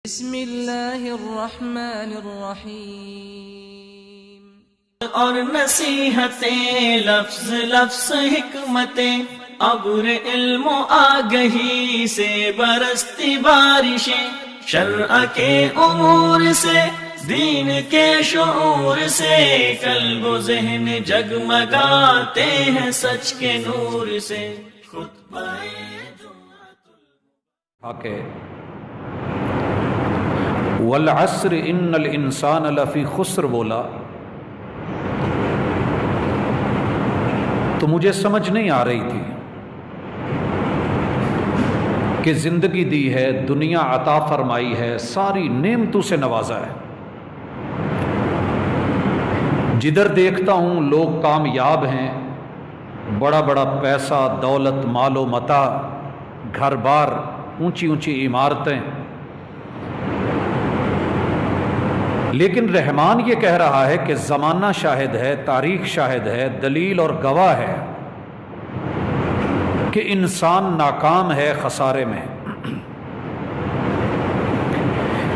بسم اللہ الرحمن الرحیم۔ اور نصیحتیں لفظ لفظ حکمتیں، ابر علم و آگہی سے برستی بارشیں، شرع کے امور سے دین کے شعور سے، قلب و ذہن جگمگاتے ہیں سچ کے نور سے۔ خطبہ والعصر ان الانسان لفی خسر بولا تو مجھے سمجھ نہیں آ رہی تھی کہ زندگی دی ہے، دنیا عطا فرمائی ہے، ساری نعمتوں سے نوازا ہے، جدھر دیکھتا ہوں لوگ کامیاب ہیں، بڑا بڑا پیسہ، دولت، مال و متاع، گھر بار، اونچی اونچی عمارتیں، لیکن رحمان یہ کہہ رہا ہے کہ زمانہ شاہد ہے، تاریخ شاہد ہے، دلیل اور گواہ ہے کہ انسان ناکام ہے، خسارے میں۔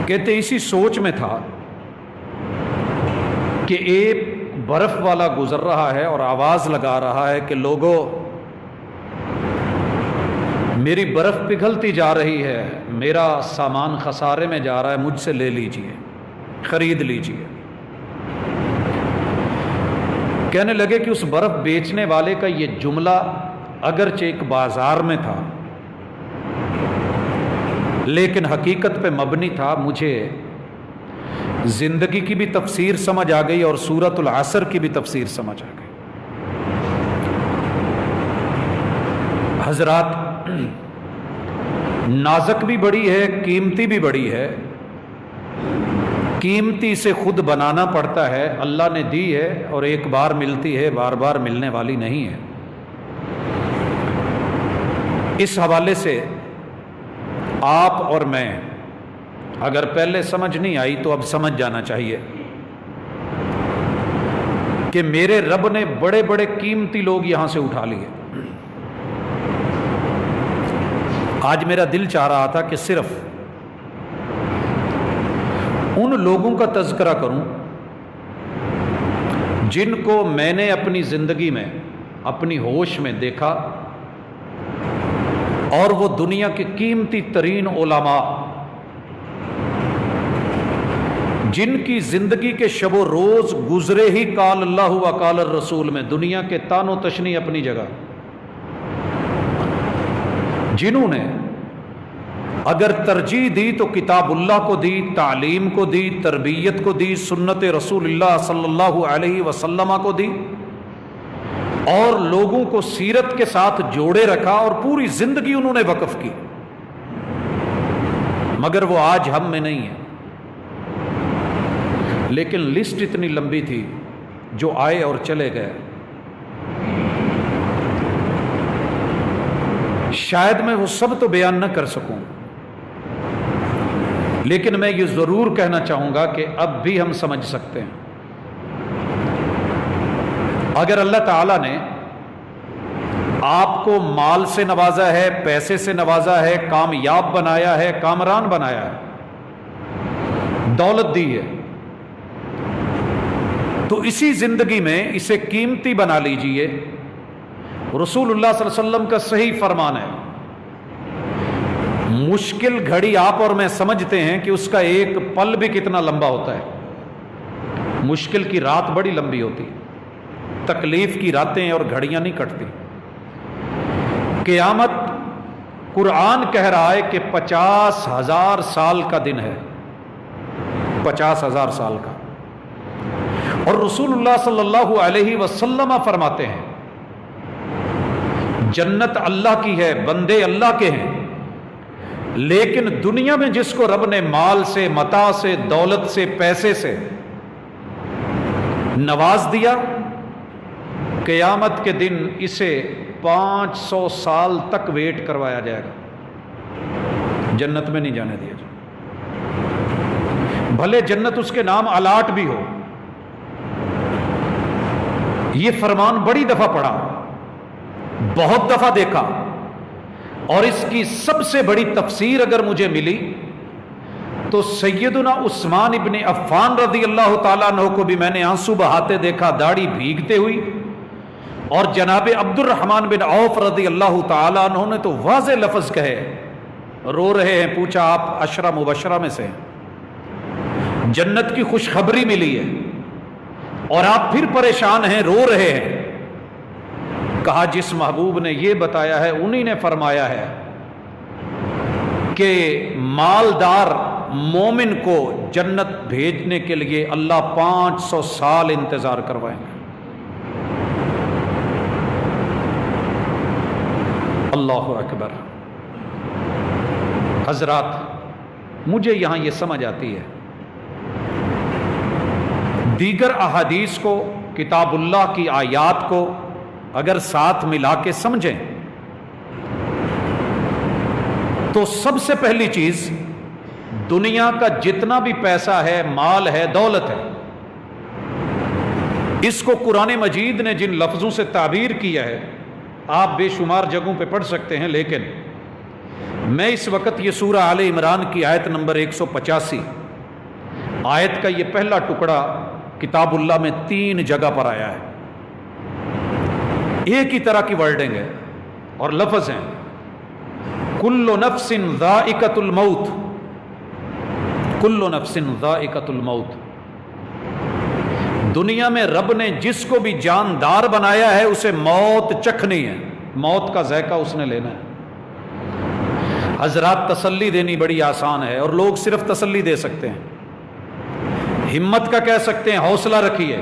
کہتے اسی سوچ میں تھا کہ ایک برف والا گزر رہا ہے اور آواز لگا رہا ہے کہ لوگوں، میری برف پگھلتی جا رہی ہے، میرا سامان خسارے میں جا رہا ہے، مجھ سے لے لیجئے، خرید لیجئے۔ کہنے لگے کہ اس برف بیچنے والے کا یہ جملہ اگرچہ ایک بازار میں تھا لیکن حقیقت پہ مبنی تھا۔ مجھے زندگی کی بھی تفسیر سمجھ آ گئی اور سورۃ العصر کی بھی تفسیر سمجھ آ گئی۔ حضرات، نازک بھی بڑی ہے، قیمتی بھی بڑی ہے۔ قیمتی سے خود بنانا پڑتا ہے، اللہ نے دی ہے اور ایک بار ملتی ہے، بار بار ملنے والی نہیں ہے۔ اس حوالے سے آپ اور میں، اگر پہلے سمجھ نہیں آئی تو اب سمجھ جانا چاہیے کہ میرے رب نے بڑے بڑے قیمتی لوگ یہاں سے اٹھا لیے۔ آج میرا دل چاہ رہا تھا کہ صرف ان لوگوں کا تذکرہ کروں جن کو میں نے اپنی زندگی میں، اپنی ہوش میں دیکھا، اور وہ دنیا کے قیمتی ترین علماء، جن کی زندگی کے شب و روز گزرے ہی قال اللہ و قال الرسول میں، دنیا کے تان و تشنی اپنی جگہ، جنہوں نے اگر ترجیح دی تو کتاب اللہ کو دی، تعلیم کو دی، تربیت کو دی، سنت رسول اللہ صلی اللہ علیہ وسلم کو دی، اور لوگوں کو سیرت کے ساتھ جوڑے رکھا اور پوری زندگی انہوں نے وقف کی، مگر وہ آج ہم میں نہیں ہے۔ لیکن لسٹ اتنی لمبی تھی، جو آئے اور چلے گئے، شاید میں وہ سب تو بیان نہ کر سکوں، لیکن میں یہ ضرور کہنا چاہوں گا کہ اب بھی ہم سمجھ سکتے ہیں۔ اگر اللہ تعالیٰ نے آپ کو مال سے نوازا ہے، پیسے سے نوازا ہے، کامیاب بنایا ہے، کامران بنایا ہے، دولت دی ہے، تو اسی زندگی میں اسے قیمتی بنا لیجئے۔ رسول اللہ صلی اللہ علیہ وسلم کا صحیح فرمان ہے، مشکل گھڑی آپ اور میں سمجھتے ہیں کہ اس کا ایک پل بھی کتنا لمبا ہوتا ہے، مشکل کی رات بڑی لمبی ہوتی، تکلیف کی راتیں اور گھڑیاں نہیں کٹتی۔ قیامت قرآن کہہ رہا ہے کہ 50,000 سال کا دن ہے، 50,000 سال کا، اور رسول اللہ صلی اللہ علیہ وسلم فرماتے ہیں جنت اللہ کی ہے، بندے اللہ کے ہیں، لیکن دنیا میں جس کو رب نے مال سے، متاع سے، دولت سے، پیسے سے نواز دیا، قیامت کے دن اسے 500 سال تک ویٹ کروایا جائے گا، جنت میں نہیں جانے دیا جائے، بھلے جنت اس کے نام الاٹ بھی ہو۔ یہ فرمان بڑی دفعہ پڑھا، بہت دفعہ دیکھا، اور اس کی سب سے بڑی تفسیر اگر مجھے ملی تو سیدنا عثمان ابن عفان رضی اللہ تعالیٰ عنہ کو بھی میں نے آنسو بہاتے دیکھا، داڑھی بھیگتے ہوئی، اور جناب عبد الرحمن بن عوف رضی اللہ تعالیٰ عنہ نے تو واضح لفظ کہے، رو رہے ہیں۔ پوچھا آپ عشرہ مبشرہ میں سے ہیں، جنت کی خوشخبری ملی ہے اور آپ پھر پریشان ہیں، رو رہے ہیں۔ کہا جس محبوب نے یہ بتایا ہے انہی نے فرمایا ہے کہ مالدار مومن کو جنت بھیجنے کے لیے اللہ 500 سال انتظار کروائیں گے۔ اللہ اکبر۔ حضرات مجھے یہاں یہ سمجھ آتی ہے، دیگر احادیث کو، کتاب اللہ کی آیات کو اگر ساتھ ملا کے سمجھیں تو سب سے پہلی چیز، دنیا کا جتنا بھی پیسہ ہے، مال ہے، دولت ہے، اس کو قرآن مجید نے جن لفظوں سے تعبیر کیا ہے آپ بے شمار جگہوں پہ پڑھ سکتے ہیں، لیکن میں اس وقت یہ سورہ آل عمران کی آیت نمبر 185 آیت کا یہ پہلا ٹکڑا کتاب اللہ میں 3 جگہ پر آیا ہے، ایک ہی طرح کی ورڈنگ ہے اور لفظ ہیں، کل نفس ذائقۃ الموت، کل نفس ذائقۃ الموت۔ دنیا میں رب نے جس کو بھی جاندار بنایا ہے اسے موت چکھنی ہے، موت کا ذائقہ اس نے لینا ہے۔ حضرات تسلی دینی بڑی آسان ہے اور لوگ صرف تسلی دے سکتے ہیں، ہمت کا کہہ سکتے ہیں، حوصلہ رکھیے۔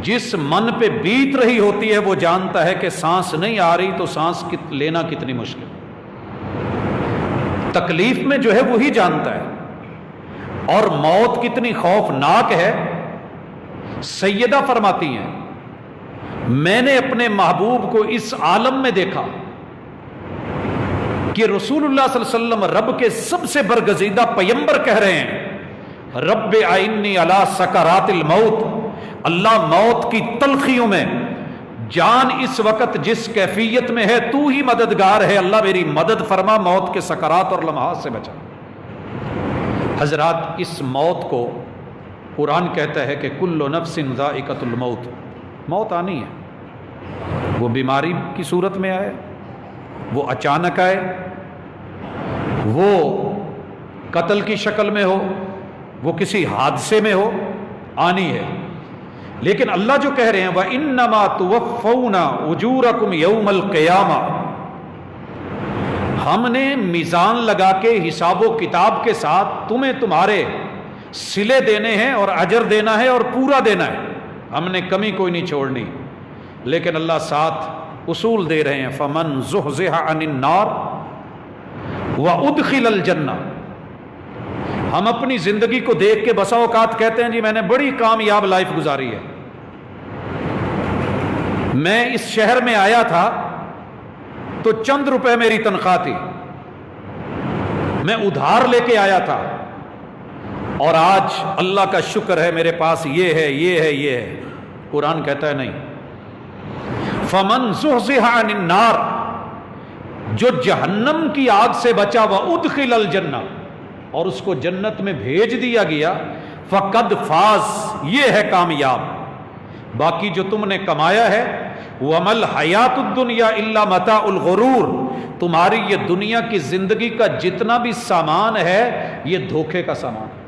جس من پہ بیت رہی ہوتی ہے وہ جانتا ہے کہ سانس نہیں آ رہی تو سانس لینا کتنی مشکل، تکلیف میں جو ہے وہی جانتا ہے، اور موت کتنی خوفناک ہے۔ سیدہ فرماتی ہیں میں نے اپنے محبوب کو اس عالم میں دیکھا کہ رسول اللہ صلی اللہ علیہ وسلم رب کے سب سے برگزیدہ پیمبر کہہ رہے ہیں، رب اعنی علی سکرات الموت، اللہ موت کی تلخیوں میں، جان اس وقت جس کیفیت میں ہے تو ہی مددگار ہے، اللہ میری مدد فرما، موت کے سکرات اور لمحات سے بچا۔ حضرات اس موت کو قرآن کہتا ہے کہ کل نفس ذائقۃ الموت، موت آنی ہے، وہ بیماری کی صورت میں آئے، وہ اچانک آئے، وہ قتل کی شکل میں ہو، وہ کسی حادثے میں ہو، آنی ہے۔ لیکن اللہ جو کہہ رہے ہیں وَإِنَّمَا تُوَفَّوْنَ أُجُورَكُمْ يَوْمَ الْقِيَامَةِ، ہم نے میزان لگا کے حساب و کتاب کے ساتھ تمہیں تمہارے صلے دینے ہیں اور اجر دینا ہے اور پورا دینا ہے، ہم نے کمی کوئی نہیں چھوڑنی۔ لیکن اللہ ساتھ اصول دے رہے ہیں فَمَنْ زُحْزِحَ عَنِ النَّارِ وَأُدْخِلَ الْجَنَّةَ۔ ہم اپنی زندگی کو دیکھ کے بسا اوقات کہتے ہیں جی میں نے بڑی کامیاب لائف گزاری ہے، میں اس شہر میں آیا تھا تو چند روپے میری تنخواہ تھی، میں ادھار لے کے آیا تھا اور آج اللہ کا شکر ہے میرے پاس یہ ہے، یہ ہے، یہ ہے۔ قرآن کہتا ہے نہیں، فمن زحزح عن النار، جو جہنم کی آگ سے بچا، وادخل الجنہ، اور اس کو جنت میں بھیج دیا گیا، فقد فاز، یہ ہے کامیاب۔ باقی جو تم نے کمایا ہے، وَمَا الْحَيَاةُ الدُّنْيَا إِلَّا مَتَاعُ الْغُرُورِ، تمہاری یہ دنیا کی زندگی کا جتنا بھی سامان ہے یہ دھوکے کا سامان ہے۔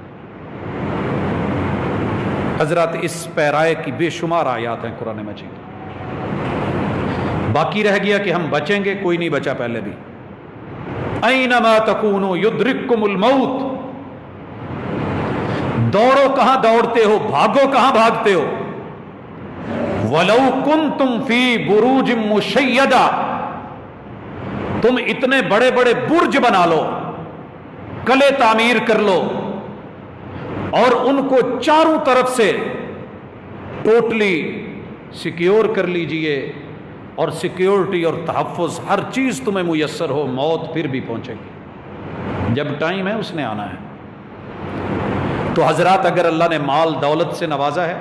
حضرات اس پیرائے کی بے شمار آیات ہیں قرآن مجید۔ باقی رہ گیا کہ ہم بچیں گے، کوئی نہیں بچا پہلے بھی۔ اینما تکونوا یدرککم الموت، دوڑو کہاں دوڑتے ہو، بھاگو کہاں بھاگتے ہو۔ ولو کنتم فی بروج مشیدہ، تم اتنے بڑے بڑے برج بنا لو، قلعے تعمیر کر لو اور ان کو چاروں طرف سے ٹوٹلی سیکیور کر لیجئے، اور سیکیورٹی اور تحفظ ہر چیز تمہیں میسر ہو، موت پھر بھی پہنچے گی، جب ٹائم ہے اس نے آنا ہے۔ تو حضرات اگر اللہ نے مال دولت سے نوازا ہے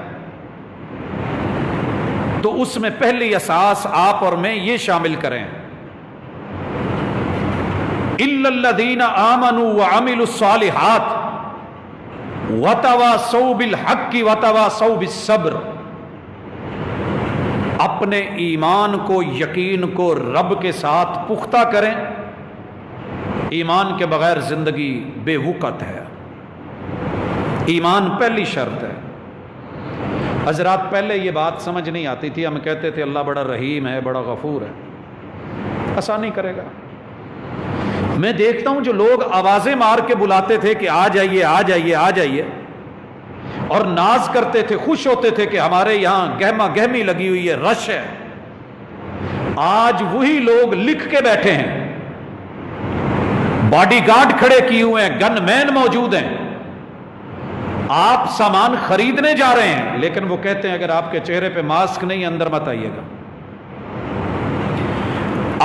تو اس میں پہلی اساس آپ اور میں یہ شامل کریں، اِلَّا الَّذِينَ آمَنُوا وَعَمِلُوا الصَّالِحَاتِ، وتواصوا بالحق وتواصوا بالصبر، اپنے ایمان کو، یقین کو رب کے ساتھ پختہ کریں۔ ایمان کے بغیر زندگی بے وقت ہے، ایمان پہلی شرط ہے۔ حضرات پہلے یہ بات سمجھ نہیں آتی تھی، ہم کہتے تھے اللہ بڑا رحیم ہے، بڑا غفور ہے، آسانی کرے گا۔ میں دیکھتا ہوں جو لوگ آوازیں مار کے بلاتے تھے کہ آ جائیے آ جائیے آ جائیے، اور ناز کرتے تھے، خوش ہوتے تھے کہ ہمارے یہاں گہما گہمی لگی ہوئی ہے، رش ہے، آج وہی لوگ لکھ کے بیٹھے ہیں، باڈی گارڈ کھڑے کیے ہوئے ہیں، گن مین موجود ہیں، آپ سامان خریدنے جا رہے ہیں، لیکن وہ کہتے ہیں اگر آپ کے چہرے پہ ماسک نہیں اندر مت آئیے گا۔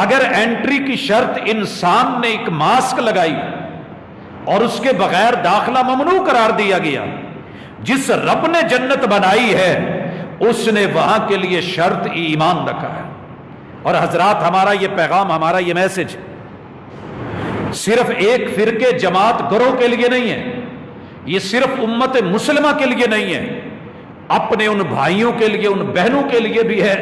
اگر انٹری کی شرط انسان نے ایک ماسک لگائی اور اس کے بغیر داخلہ ممنوع قرار دیا گیا، جس رب نے جنت بنائی ہے اس نے وہاں کے لیے شرط ایمان رکھا ہے۔ اور حضرات ہمارا یہ پیغام، ہمارا یہ میسج صرف ایک فرقے جماعت گروہ کے لیے نہیں ہے، یہ صرف امت مسلمہ کے لیے نہیں ہے، اپنے ان بھائیوں کے لیے، ان بہنوں کے لیے بھی ہے۔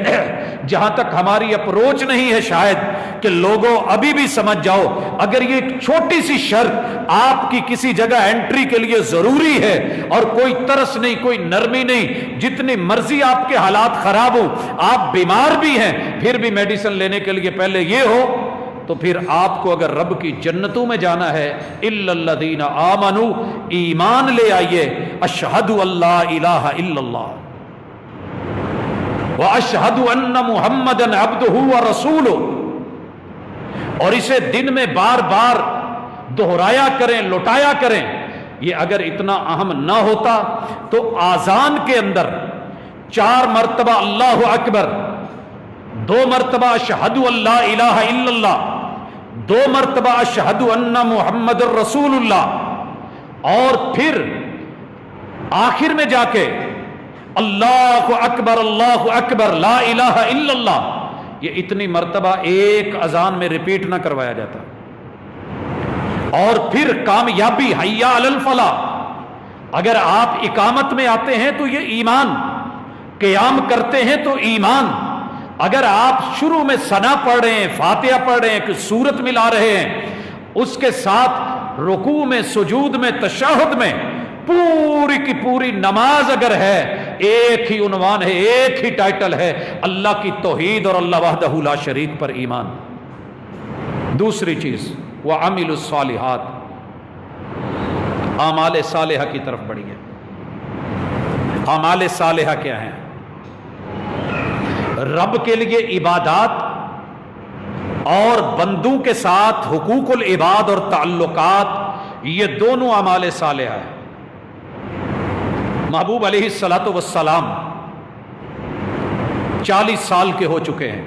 جہاں تک ہماری اپروچ نہیں ہے شاید کہ لوگوں ابھی بھی سمجھ جاؤ، اگر یہ چھوٹی سی شرط آپ کی کسی جگہ انٹری کے لیے ضروری ہے، اور کوئی ترس نہیں، کوئی نرمی نہیں، جتنی مرضی آپ کے حالات خراب ہو، آپ بیمار بھی ہیں پھر بھی میڈیسن لینے کے لیے پہلے یہ ہو، تو پھر آپ کو اگر رب کی جنتوں میں جانا ہے، الا الذین آمنوا، ایمان لے آئیے، اشہد اللہ الہ الا اللہ واشہد ان محمدا عبدہ ورسولہ، اور اسے دن میں بار بار دہرایا کریں، لوٹایا کریں۔ یہ اگر اتنا اہم نہ ہوتا تو آذان کے اندر 4 مرتبہ اللہ اکبر، 2 مرتبہ اشہد اللہ الہ الا اللہ، 2 مرتبہ اشہد ان محمد الرسول اللہ، اور پھر آخر میں جا کے اللہ اکبر لا الہ الا اللہ، یہ اتنی مرتبہ ایک اذان میں ریپیٹ نہ کروایا جاتا۔ اور پھر کامیابی، حی علی الفلاح، اگر آپ اقامت میں آتے ہیں تو یہ ایمان، قیام کرتے ہیں تو ایمان، اگر آپ شروع میں ثنا پڑھ رہے ہیں، فاتحہ پڑھ رہے ہیں، کہ سورت ملا رہے ہیں، اس کے ساتھ رکوع میں، سجود میں، تشہد میں پوری کی پوری نماز اگر ہے، ایک ہی عنوان ہے، ایک ہی ٹائٹل ہے، اللہ کی توحید اور اللہ وحدہ لا شریک پر ایمان۔ دوسری چیز وَعَمِلُوا الصَّالِحَاتِ، اعمال صالحہ کی طرف بڑھیے۔ اعمال صالحہ کیا ہیں؟ رب کے لیے عبادات اور بندوں کے ساتھ حقوق العباد اور تعلقات، یہ دونوں اعمال صالحہ ہیں۔ محبوب علیہ الصلاۃ والسلام 40 سال کے ہو چکے ہیں،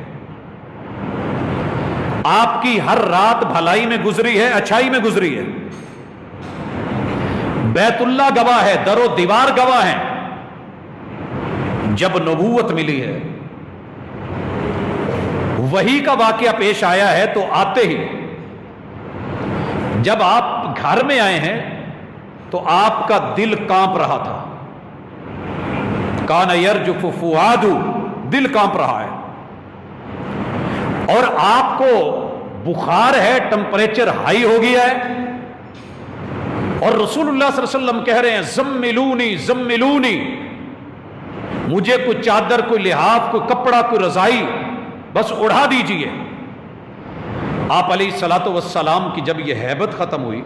آپ کی ہر رات بھلائی میں گزری ہے، اچھائی میں گزری ہے، بیت اللہ گواہ ہے، در و دیوار گواہ ہیں۔ جب نبوت ملی ہے، وحی کا واقعہ پیش آیا ہے، تو آتے ہی جب آپ گھر میں آئے ہیں تو آپ کا دل کانپ رہا تھا، کان یرجف فؤاد، دل کانپ رہا ہے، اور آپ کو بخار ہے، ٹمپریچر ہائی ہو گیا ہے، اور رسول اللہ صلی اللہ علیہ وسلم کہہ رہے ہیں زملونی زملونی، مجھے کوئی چادر، کوئی لحاف، کوئی کپڑا، کوئی رضائی بس اڑا دیجئے۔ آپ علیہ الصلوۃ والسلام کی جب یہ ہیبت ختم ہوئی،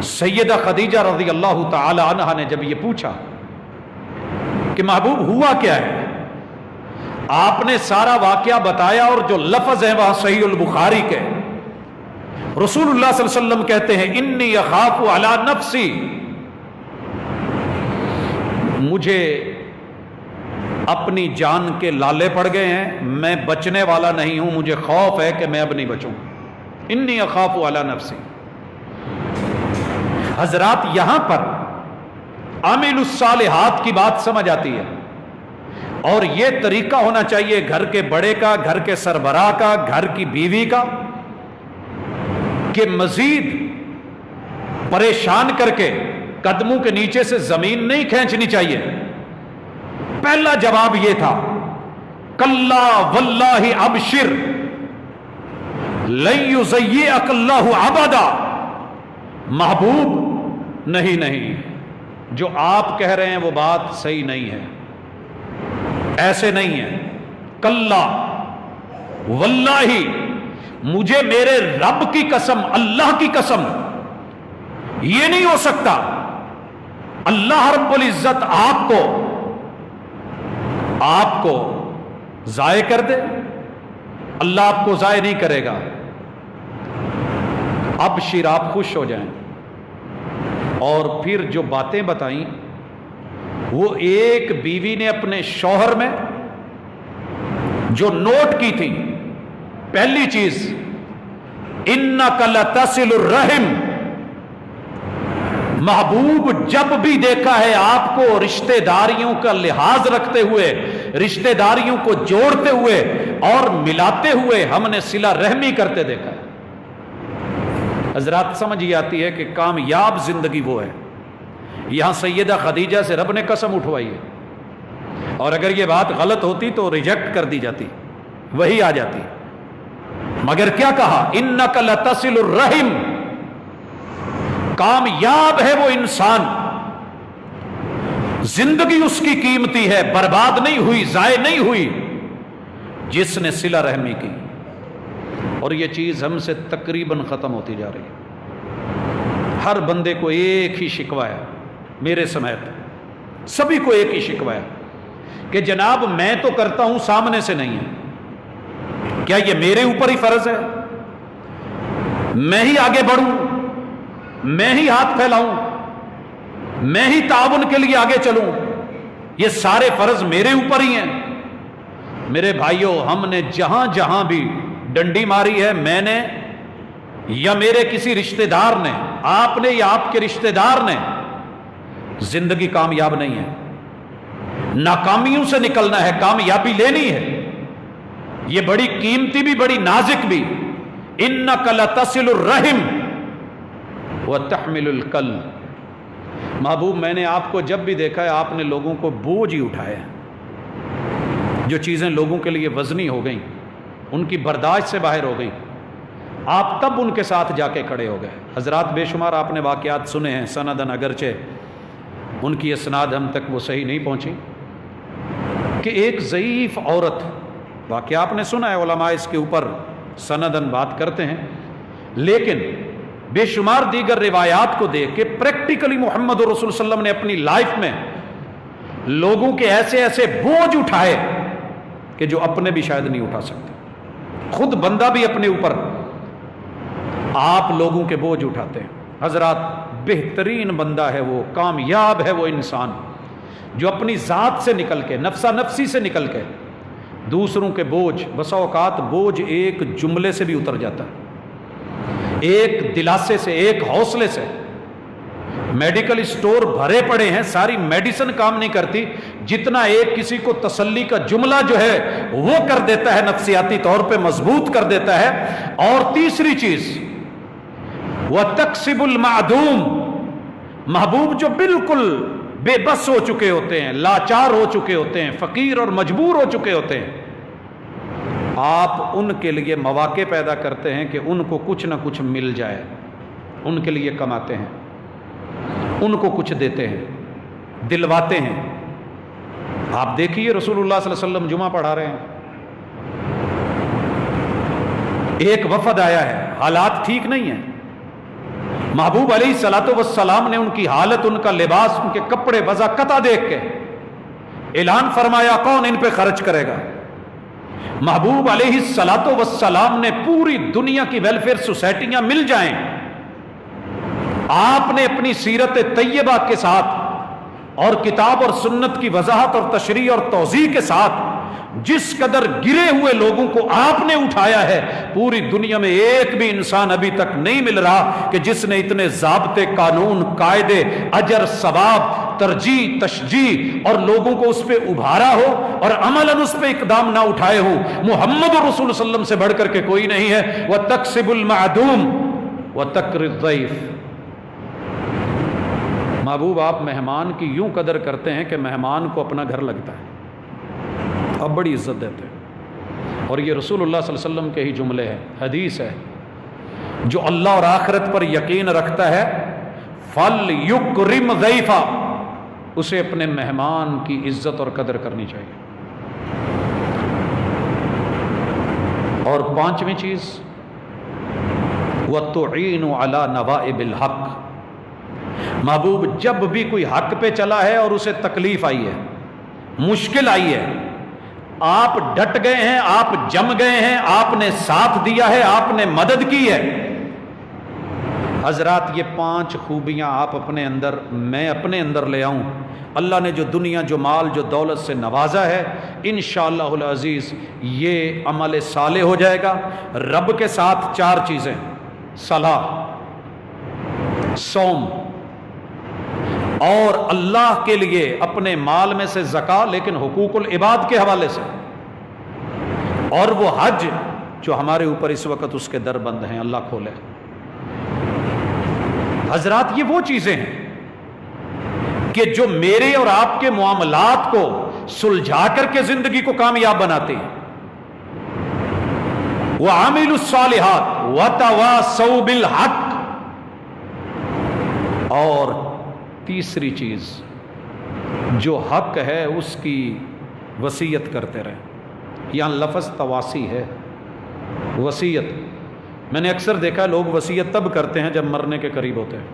سیدہ خدیجہ رضی اللہ تعالی عنہا نے جب یہ پوچھا کہ محبوب ہوا کیا ہے، آپ نے سارا واقعہ بتایا، اور جو لفظ ہیں وہاں صحیح البخاری کے، رسول اللہ صلی اللہ علیہ وسلم کہتے ہیں انی اخاف علی نفسی، مجھے اپنی جان کے لالے پڑ گئے ہیں، میں بچنے والا نہیں ہوں، مجھے خوف ہے کہ میں اب نہیں بچوں، انی اخاف علی نفسی۔ حضرات یہاں پر عامل الصالحات کی بات سمجھ آتی ہے، اور یہ طریقہ ہونا چاہیے گھر کے بڑے کا، گھر کے سربراہ کا، گھر کی بیوی کا، کہ مزید پریشان کر کے قدموں کے نیچے سے زمین نہیں کھینچنی چاہیے. پہلا جواب یہ تھا کلا واللہ ابشر لن یضیعک اللہ ابدا. محبوب نہیں، جو آپ کہہ رہے ہیں وہ بات صحیح نہیں ہے، ایسے نہیں ہے. کلا واللہ، مجھے میرے رب کی قسم، اللہ کی قسم، یہ نہیں ہو سکتا اللہ رب العزت آپ کو ضائع کر دے. اللہ آپ کو ضائع نہیں کرے گا. ابشر، آپ خوش ہو جائیں. اور پھر جو باتیں بتائیں وہ ایک بیوی نے اپنے شوہر میں جو نوٹ کی تھی، پہلی چیز انک لتصل الرحم. محبوب جب بھی دیکھا ہے آپ کو رشتہ داریوں کا لحاظ رکھتے ہوئے، رشتہ داریوں کو جوڑتے ہوئے اور ملاتے ہوئے، ہم نے صلہ رحمی کرتے دیکھا ہے. حضرات سمجھ یہ آتی ہے کہ کامیاب زندگی وہ ہے. یہاں سیدہ خدیجہ سے رب نے قسم اٹھوائی ہے، اور اگر یہ بات غلط ہوتی تو ریجیکٹ کر دی جاتی، وہی آ جاتی. مگر کیا کہا؟ انک لتصل الرحم. کامیاب ہے وہ انسان، زندگی اس کی قیمتی ہے، برباد نہیں ہوئی، ضائع نہیں ہوئی، جس نے صلہ رحمی کی. اور یہ چیز ہم سے تقریباً ختم ہوتی جا رہی ہے. ہر بندے کو ایک ہی شکوہ ہے، میرے سمیت سبھی کو ایک ہی شکوہ ہے کہ جناب میں تو کرتا ہوں، سامنے سے نہیں ہے. کیا یہ میرے اوپر ہی فرض ہے؟ میں ہی آگے بڑھوں، میں ہی ہاتھ پھیلاؤں، میں ہی تعاون کے لیے آگے چلوں؟ یہ سارے فرض میرے اوپر ہی ہیں. میرے بھائیوں، ہم نے جہاں جہاں بھی ڈنڈی ماری ہے، میں نے یا میرے کسی رشتہ دار نے، آپ نے یا آپ کے رشتہ دار نے، زندگی کامیاب نہیں ہے. ناکامیوں سے نکلنا ہے، کامیابی لینی ہے. یہ بڑی قیمتی بھی، بڑی نازک بھی. انک لتصل الرحم وتحمل الکل. محبوب، میں نے آپ کو جب بھی دیکھا ہے آپ نے لوگوں کو بوجھ ہی اٹھایا. جو چیزیں لوگوں کے لیے وزنی ہو گئیں، ان کی برداشت سے باہر ہو گئیں، آپ تب ان کے ساتھ جا کے کھڑے ہو گئے. حضرات بے شمار آپ نے واقعات سنے ہیں، سندن اگرچہ ان کی اسناد ہم تک وہ صحیح نہیں پہنچی، کہ ایک ضعیف عورت، واقعہ آپ نے سنا ہے، علماء اس کے اوپر سندن بات کرتے ہیں، لیکن بے شمار دیگر روایات کو دیکھ کے پریکٹیکلی محمد رسول صلی اللہ علیہ وسلم نے اپنی لائف میں لوگوں کے ایسے ایسے بوجھ اٹھائے کہ جو اپنے بھی شاید نہیں اٹھا سکتے. خود بندہ بھی اپنے اوپر، آپ لوگوں کے بوجھ اٹھاتے ہیں. حضرات بہترین بندہ ہے وہ، کامیاب ہے وہ انسان جو اپنی ذات سے نکل کے، نفسا نفسی سے نکل کے دوسروں کے بوجھ، بسا اوقات بوجھ ایک جملے سے بھی اتر جاتا ہے، ایک دلاسے سے، ایک حوصلے سے. میڈیکل اسٹور بھرے پڑے ہیں، ساری میڈیسن کام نہیں کرتی، جتنا ایک کسی کو تسلی کا جملہ جو ہے وہ کر دیتا ہے، نفسیاتی طور پہ مضبوط کر دیتا ہے. اور تیسری چیز وَتَكْسِبُ الْمَعْدُومِ. محبوب جو بالکل بے بس ہو چکے ہوتے ہیں، لاچار ہو چکے ہوتے ہیں، فقیر اور مجبور ہو چکے ہوتے ہیں، آپ ان کے لیے مواقع پیدا کرتے ہیں کہ ان کو کچھ نہ کچھ مل جائے. ان کے لیے کماتے ہیں، ان کو کچھ دیتے ہیں، دلواتے ہیں. آپ دیکھیے رسول اللہ صلی اللہ علیہ وسلم جمعہ پڑھا رہے ہیں، ایک وفد آیا ہے، حالات ٹھیک نہیں ہیں. محبوب علیہ الصلوۃ والسلام نے ان کی حالت، ان کا لباس، ان کے کپڑے وضاقتہ دیکھ کے اعلان فرمایا کون ان پہ خرچ کرے گا. محبوب علیہ الصلوۃ والسلام نے پوری دنیا کی ویلفیئر سوسائٹیاں مل جائیں، آپ نے اپنی سیرت طیبہ کے ساتھ اور کتاب اور سنت کی وضاحت اور تشریح اور توضیح کے ساتھ جس قدر گرے ہوئے لوگوں کو آپ نے اٹھایا ہے، پوری دنیا میں ایک بھی انسان ابھی تک نہیں مل رہا کہ جس نے اتنے ضابطے، قانون، قاعدے، اجر، ثواب، ترجیح، تشجیع اور لوگوں کو اس پہ ابھارا ہو اور عملاً اس پہ اقدام نہ اٹھائے ہو. محمد رسول صلی اللہ علیہ وسلم سے بڑھ کر کے کوئی نہیں ہے. وَتَكْسِبُ الْمَعْدُومِ وَتَكْرِ الضَّيْفِ. محبوب آپ مہمان کی یوں قدر کرتے ہیں کہ مہمان کو اپنا گھر لگتا ہے، آپ بڑی عزت دیتے ہیں۔ اور یہ رسول اللہ صلی اللہ علیہ وسلم کے ہی جملے ہیں، حدیث ہے، جو اللہ اور آخرت پر یقین رکھتا ہے فَلْيُكْرِمْ ضَيْفًا، اسے اپنے مہمان کی عزت اور قدر کرنی چاہیے۔ اور پانچویں چیز وَتُعِينُ عَلَى نَوَائِبِ الْحَقِّ، محبوب جب بھی کوئی حق پہ چلا ہے اور اسے تکلیف آئی ہے، مشکل آئی ہے، آپ ڈٹ گئے ہیں، آپ جم گئے ہیں، آپ نے ساتھ دیا ہے، آپ نے مدد کی ہے۔ حضرات یہ 5 خوبیاں آپ اپنے اندر، میں اپنے اندر لے آؤں، اللہ نے جو دنیا، جو مال، جو دولت سے نوازا ہے، انشاءاللہ العزیز یہ عمل صالح ہو جائے گا۔ رب کے ساتھ 4 چیزیں، صلاح، صوم، اور اللہ کے لیے اپنے مال میں سے زکوٰۃ، لیکن حقوق العباد کے حوالے سے، اور وہ حج جو ہمارے اوپر اس وقت اس کے در بند ہیں، اللہ کھولے۔ حضرات یہ وہ چیزیں ہیں کہ جو میرے اور آپ کے معاملات کو سلجھا کر کے زندگی کو کامیاب بناتے ہیں۔ وَعَمِلُوا الصَّالِحَاتِ وَتَوَاصَوْا بِالْحَقِّ، اور تیسری چیز جو حق ہے اس کی وصیت کرتے رہیں۔ یہاں لفظ تواسی ہے، وصیت۔ میں نے اکثر دیکھا لوگ وصیت تب کرتے ہیں جب مرنے کے قریب ہوتے ہیں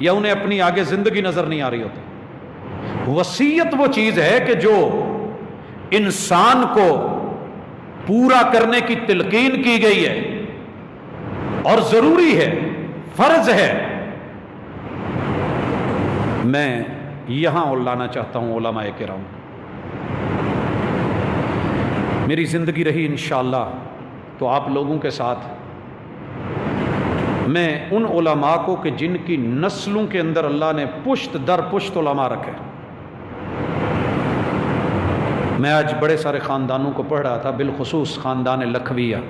یا انہیں اپنی آگے زندگی نظر نہیں آ رہی ہوتی۔ وصیت وہ چیز ہے کہ جو انسان کو پورا کرنے کی تلقین کی گئی ہے اور ضروری ہے، فرض ہے۔ میں یہاں لانا چاہتا ہوں علماء کرام، میری زندگی رہی انشاءاللہ تو آپ لوگوں کے ساتھ میں ان علماء کو کہ جن کی نسلوں کے اندر اللہ نے پشت در پشت علماء رکھے۔ میں آج بڑے سارے خاندانوں کو پڑھ رہا تھا، بالخصوص خاندان لکھویہ۔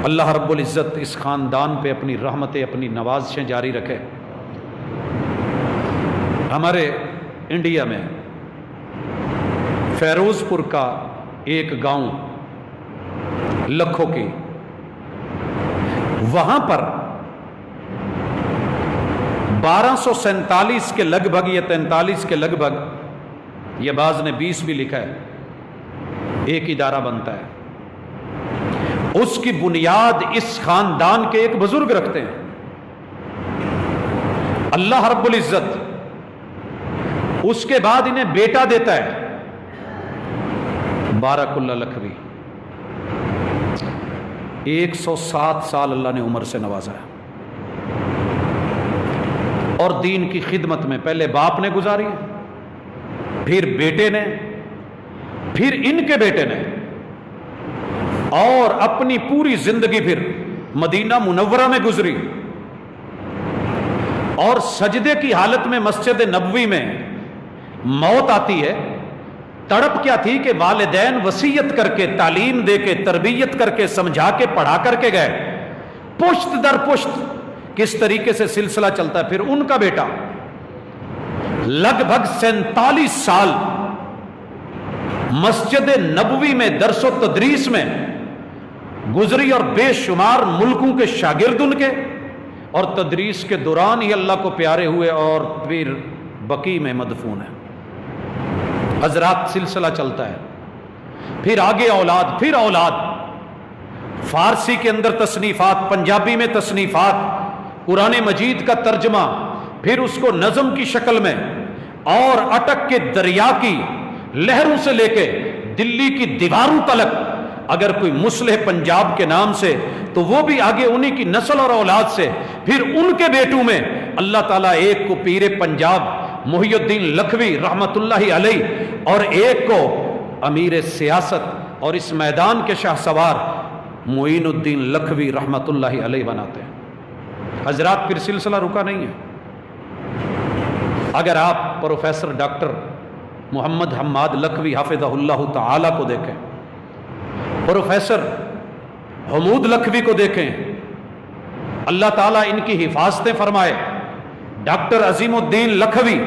اللہ رب العزت اس خاندان پہ اپنی رحمتیں، اپنی نوازشیں جاری رکھے۔ ہمارے انڈیا میں فیروز پور کا ایک گاؤں لکھوں کی، وہاں پر 1247 کے لگ بھگ یا 43 کے لگ بھگ، یہ بعض نے 20 بھی لکھا ہے، ایک ادارہ بنتا ہے۔ اس کی بنیاد اس خاندان کے ایک بزرگ رکھتے ہیں۔ اللہ رب العزت اس کے بعد انہیں بیٹا دیتا ہے، بارک اللہ لکھوی۔ 107 سال اللہ نے عمر سے نوازا ہے، اور دین کی خدمت میں پہلے باپ نے گزاری، پھر بیٹے نے، پھر ان کے بیٹے نے، اور اپنی پوری زندگی پھر مدینہ منورہ میں گزری، اور سجدے کی حالت میں مسجد نبوی میں موت آتی ہے۔ تڑپ کیا تھی کہ والدین وصیت کر کے، تعلیم دے کے، تربیت کر کے، سمجھا کے، پڑھا کر کے گئے، پشت در پشت کس طریقے سے سلسلہ چلتا ہے۔ پھر ان کا بیٹا لگ بھگ 47 سال مسجد نبوی میں درس و تدریس میں گزری، اور بے شمار ملکوں کے شاگرد ان کے، اور تدریس کے دوران ہی اللہ کو پیارے ہوئے اور پھر بقیع میں مدفون ہے۔ حضرات سلسلہ چلتا ہے، پھر آگے اولاد، پھر اولاد، فارسی کے اندر تصنیفات، پنجابی میں تصنیفات، قرآن مجید کا ترجمہ، پھر اس کو نظم کی شکل میں، اور اٹک کے دریا کی لہروں سے لے کے دلی کی دیواروں تلک اگر کوئی مصلح پنجاب کے نام سے، تو وہ بھی آگے انہی کی نسل اور اولاد سے، پھر ان کے بیٹوں میں اللہ تعالیٰ ایک کو پیر پنجاب محی الدین لکھوی رحمت اللہ علیہ، اور ایک کو امیر سیاست اور اس میدان کے شاہ سوار معین الدین لکھوی رحمت اللہ علیہ بناتے ہیں۔ حضرات پھر سلسلہ رکا نہیں ہے۔ اگر آپ پروفیسر ڈاکٹر محمد حماد لکھوی حافظہ اللہ تعالی کو دیکھیں، پروفیسر حمود لکھوی کو دیکھیں، اللہ تعالیٰ ان کی حفاظتیں فرمائے، ڈاکٹر عظیم الدین لکھوی،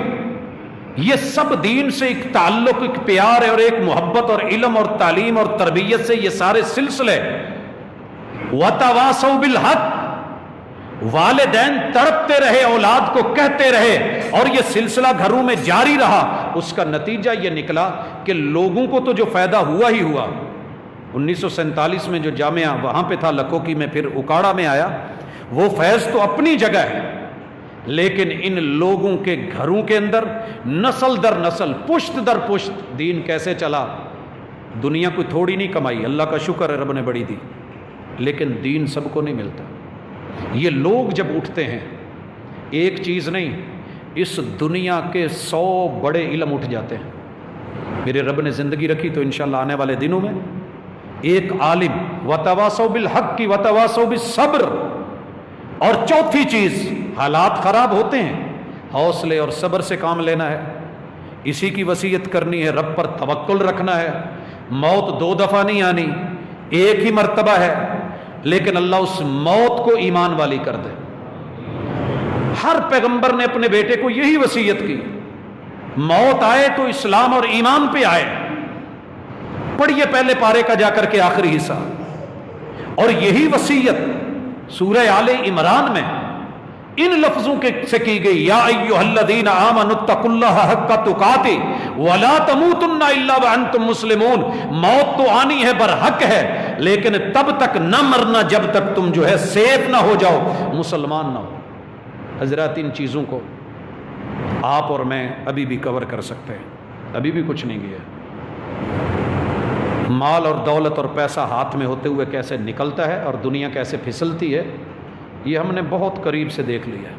یہ سب دین سے ایک تعلق، ایک پیار ہے اور ایک محبت اور علم اور تعلیم اور تربیت سے یہ سارے سلسلے. وَتَوَاصَوْا بِالْحَقِّ، والدین تڑپتے رہے، اولاد کو کہتے رہے اور یہ سلسلہ گھروں میں جاری رہا. اس کا نتیجہ یہ نکلا کہ لوگوں کو تو جو فائدہ ہوا ہی ہوا. 1947 میں جو جامعہ وہاں پہ تھا لکھوکی میں، پھر اکاڑا میں آیا، وہ فیض تو اپنی جگہ ہے، لیکن ان لوگوں کے گھروں کے اندر نسل در نسل، پشت در پشت دین کیسے چلا. دنیا کوئی تھوڑی نہیں کمائی، اللہ کا شکر ہے رب نے بڑی دی، لیکن دین سب کو نہیں ملتا. یہ لوگ جب اٹھتے ہیں، ایک چیز نہیں، اس دنیا کے 100 بڑے علم اٹھ جاتے ہیں. میرے رب نے زندگی رکھی تو انشاءاللہ آنے والے دنوں میں ایک عالم، وَتَوَاصَوْا بِالْحَقِّ وَتَوَاصَوْا بِالصَّبْرِ. اور چوتھی چیز، حالات خراب ہوتے ہیں، حوصلے اور صبر سے کام لینا ہے. اسی کی وصیت کرنی ہے، رب پر توکل رکھنا ہے. موت 2 دفعہ نہیں آنی، ایک ہی مرتبہ ہے، لیکن اللہ اس موت کو ایمان والی کر دے. ہر پیغمبر نے اپنے بیٹے کو یہی وصیت کی، موت آئے تو اسلام اور ایمان پہ آئے. پڑھیے پہلے پارے کا جا کر کے آخری حصہ. اور یہی وصیت سورہ آل عمران میں ان لفظوں سے کی گئی، یا ایھا الذین آمنوا اتقوا اللہ حق تقاتہ ولا تموتن الا وانتم مسلمون. موت تو آنی ہے، برحق ہے، لیکن تب تک نہ مرنا جب تک تم جو ہے سیف نہ ہو جاؤ، مسلمان نہ ہو. حضرات، ان چیزوں کو آپ اور میں ابھی بھی کور کر سکتے ہیں، ابھی بھی کچھ نہیں گیا. مال اور دولت اور پیسہ ہاتھ میں ہوتے ہوئے کیسے نکلتا ہے اور دنیا کیسے پھسلتی ہے، یہ ہم نے بہت قریب سے دیکھ لیا.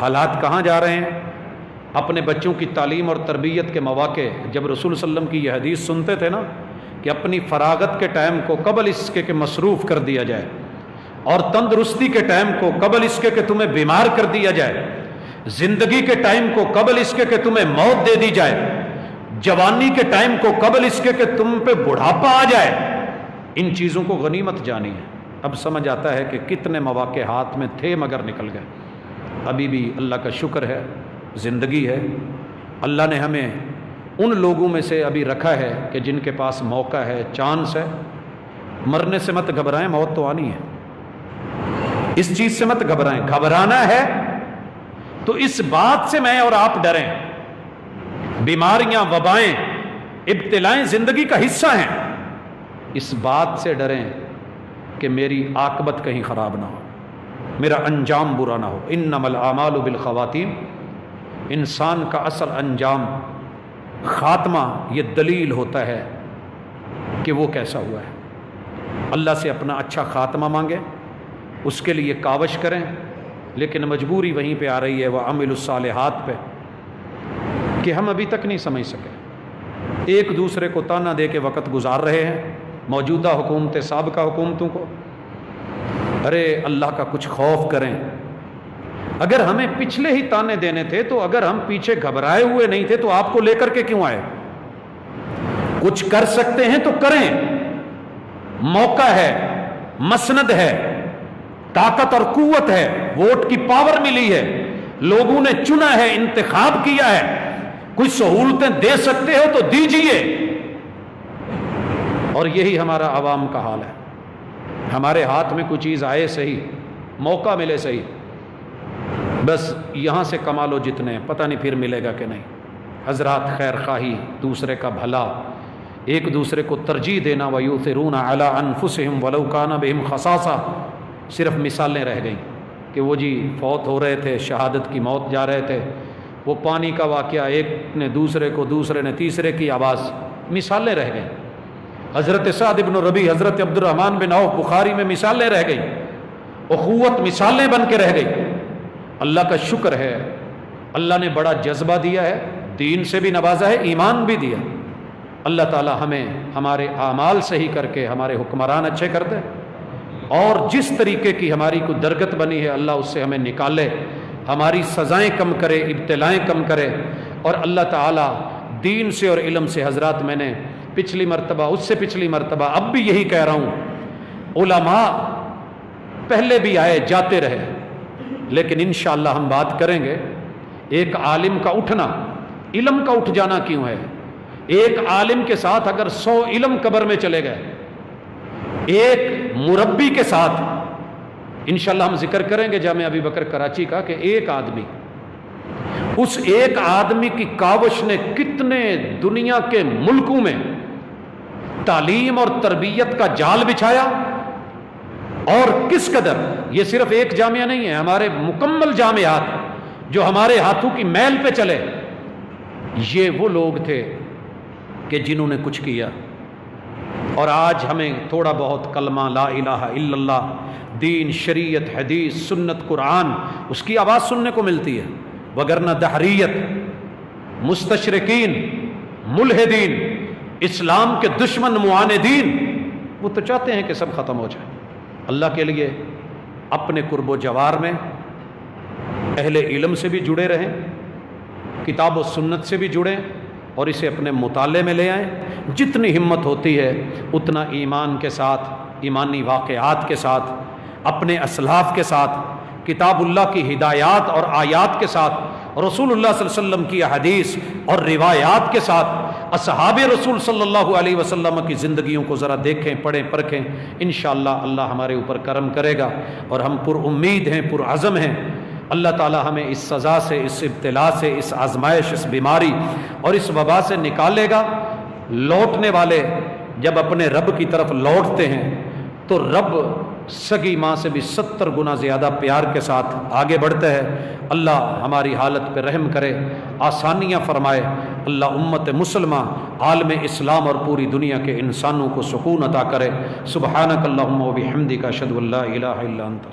حالات کہاں جا رہے ہیں. اپنے بچوں کی تعلیم اور تربیت کے مواقع، جب رسول صلی اللہ علیہ وسلم کی یہ حدیث سنتے تھے نا کہ اپنی فراغت کے ٹائم کو قبل اس کے کہ مصروف کر دیا جائے، اور تندرستی کے ٹائم کو قبل اس کے کہ تمہیں بیمار کر دیا جائے، زندگی کے ٹائم کو قبل اس کے کہ تمہیں موت دے دی جائے، جوانی کے ٹائم کو قبل اس کے کہ تم پہ بڑھاپا آ جائے، ان چیزوں کو غنیمت جانی ہے. اب سمجھ آتا ہے کہ کتنے مواقع ہاتھ میں تھے مگر نکل گئے. ابھی بھی اللہ کا شکر ہے، زندگی ہے. اللہ نے ہمیں ان لوگوں میں سے ابھی رکھا ہے کہ جن کے پاس موقع ہے، چانس ہے. مرنے سے مت گھبرائیں، موت تو آنی ہے. اس چیز سے مت گھبرائیں. گھبرانا ہے تو اس بات سے میں اور آپ ڈریں. بیماریاں، وبائیں، ابتلائیں زندگی کا حصہ ہیں. اس بات سے ڈریں کہ میری عاقبت کہیں خراب نہ ہو، میرا انجام برا نہ ہو. انما الاعمال بالخواتیم، انسان کا اصل انجام، خاتمہ، یہ دلیل ہوتا ہے کہ وہ کیسا ہوا ہے. اللہ سے اپنا اچھا خاتمہ مانگیں، اس کے لیے کاوش کریں، لیکن مجبوری وہیں پہ آ رہی ہے، وعملوا الصالحات پہ، کہ ہم ابھی تک نہیں سمجھ سکے. ایک دوسرے کو تانا دے کے وقت گزار رہے ہیں، موجودہ حکومتیں سابقہ حکومتوں کو. ارے اللہ کا کچھ خوف کریں. اگر ہمیں پچھلے ہی تانے دینے تھے تو اگر ہم پیچھے گھبرائے ہوئے نہیں تھے تو آپ کو لے کر کے کیوں آئے؟ کچھ کر سکتے ہیں تو کریں، موقع ہے، مسند ہے، طاقت اور قوت ہے، ووٹ کی پاور ملی ہے، لوگوں نے چنا ہے، انتخاب کیا ہے. کوئی سہولتیں دے سکتے ہو تو دیجئے. اور یہی ہمارا عوام کا حال ہے. ہمارے ہاتھ میں کوئی چیز آئے صحیح، موقع ملے صحیح، بس یہاں سے کما لو جتنے، پتہ نہیں پھر ملے گا کہ نہیں. حضرات، خیر خواہی، دوسرے کا بھلا، ایک دوسرے کو ترجیح دینا، وَيُؤْثِرُونَ عَلَىٰ أَنفُسِهِمْ وَلَوْ كَانَ بِهِمْ خَصَاصَةٌ، صرف مثالیں رہ گئیں کہ وہ جی فوت ہو رہے تھے، شہادت کی موت جا رہے تھے، وہ پانی کا واقعہ، ایک نے دوسرے کو، دوسرے نے تیسرے کی آواز، مثالیں رہ گئیں. حضرت سعد بن ربیع، حضرت عبد الرحمن بن عوف، بخاری میں مثالیں رہ گئیں. اخوت مثالیں بن کے رہ گئی. اللہ کا شکر ہے، اللہ نے بڑا جذبہ دیا ہے، دین سے بھی نوازا ہے، ایمان بھی دیا. اللہ تعالی ہمیں ہمارے اعمال صحیح کر کے ہمارے حکمران اچھے کر دے، اور جس طریقے کی ہماری کوئی درگت بنی ہے اللہ اس سے ہمیں نکالے، ہماری سزائیں کم کرے، ابتلائیں کم کرے. اور اللہ تعالی دین سے اور علم سے، حضرات میں نے پچھلی مرتبہ، اس سے پچھلی مرتبہ، اب بھی یہی کہہ رہا ہوں، علماء پہلے بھی آئے جاتے رہے، لیکن انشاءاللہ ہم بات کریں گے ایک عالم کا اٹھنا، علم کا اٹھ جانا کیوں ہے۔ ایک عالم کے ساتھ اگر 100 علم قبر میں چلے گئے، ایک مربی کے ساتھ، انشاءاللہ ہم ذکر کریں گے جامعہ ابی بکر کراچی کا کہ ایک آدمی، اس ایک آدمی کی کاوش نے کتنے دنیا کے ملکوں میں تعلیم اور تربیت کا جال بچھایا، اور کس قدر، یہ صرف ایک جامعہ نہیں ہے، ہمارے مکمل جامعات جو ہمارے ہاتھوں کی میل پہ چلے، یہ وہ لوگ تھے کہ جنہوں نے کچھ کیا۔ اور آج ہمیں تھوڑا بہت کلمہ لا الہ الا اللہ، دین، شریعت، حدیث، سنت، قرآن، اس کی آواز سننے کو ملتی ہے، وگرنہ دہریت، مستشرقین، ملحدین، اسلام کے دشمن معاندین، وہ تو چاہتے ہیں کہ سب ختم ہو جائے۔ اللہ کے لیے اپنے قرب و جوار میں اہل علم سے بھی جڑے رہیں، کتاب و سنت سے بھی جڑیں، اور اسے اپنے مطالعے میں لے آئیں۔ جتنی ہمت ہوتی ہے اتنا ایمان کے ساتھ، ایمانی واقعات کے ساتھ، اپنے اسلاف کے ساتھ، کتاب اللہ کی ہدایات اور آیات کے ساتھ، رسول اللہ صلی اللہ علیہ وسلم کی احادیث اور روایات کے ساتھ، اصحاب رسول صلی اللہ علیہ وسلم کی زندگیوں کو ذرا دیکھیں، پڑھیں، پرکھیں، انشاءاللہ اللہ ہمارے اوپر کرم کرے گا، اور ہم پر امید ہیں، پر عزم ہیں۔ اللہ تعالی ہمیں اس سزا سے، اس ابتلا سے، اس آزمائش، اس بیماری اور اس وبا سے نکالے گا۔ لوٹنے والے جب اپنے رب کی طرف لوٹتے ہیں تو رب سگی ماں سے بھی 70 گنا زیادہ پیار کے ساتھ آگے بڑھتا ہے۔ اللہ ہماری حالت پہ رحم کرے، آسانیاں فرمائے۔ اللہ امت مسلمہ، عالم اسلام اور پوری دنیا کے انسانوں کو سکون عطا کرے۔ سبحانک اللہم و بحمدک، اشہد ان لا الہ الا انت۔